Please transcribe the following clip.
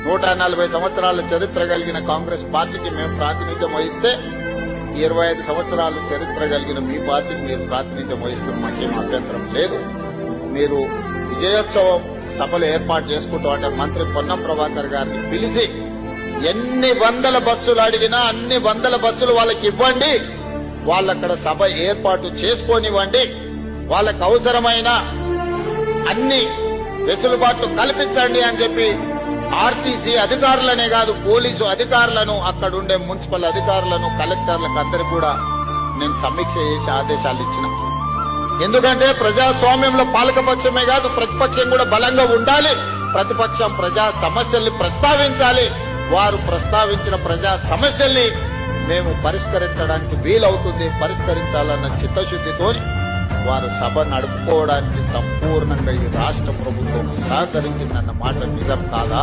140 సంవత్సరాల చరిత్ర కలిగిన కాంగ్రెస్ పార్టీకి మేము ప్రాతినిధ్యం వహిస్తే 25 సంవత్సరాల చరిత్ర కలిగిన మీ పార్టీకి మీరు ప్రాతినిధ్యం వహిస్తున్న మాకేం అభ్యంతరం లేదు. మీరు విజయోత్సవం సభలు ఏర్పాటు చేసుకుంటూ అంటే మంత్రి పొన్నం ప్రభాకర్ గారిని పిలిచి ఎన్ని వందల బస్సులు అడిగినా అన్ని వందల బస్సులు వాళ్ళకి ఇవ్వండి, వాళ్ళక్కడ సభ ఏర్పాటు చేసుకోనివ్వండి, వాళ్ళకు అవసరమైన అన్ని వెసులుబాట్లు కల్పించండి అని చెప్పి ఆర్టీసీ అధికారులనే కాదు పోలీసు అధికారులను అక్కడుండే మున్సిపల్ అధికారులను కలెక్టర్లకు అందరికీ కూడా నేను సమీక్ష చేసి ఆదేశాలు ఇచ్చిన. ఎందుకంటే ప్రజాస్వామ్యంలో పాలకపక్షమే కాదు ప్రతిపక్షం కూడా బలంగా ఉండాలి. ప్రతిపక్షం ప్రజా సమస్యల్ని ప్రస్తావించాలి. వారు ప్రస్తావించిన ప్రజా సమస్యల్ని మేము పరిష్కరించడానికి వీలవుతుంది. పరిష్కరించాలన్న చిత్తశుద్ధితోని వారు సభ నడుపుకోవడానికి సంపూర్ణంగా ఈ రాష్ట్ర ప్రభుత్వం సహకరించిందన్న మాట నిజం కాదా?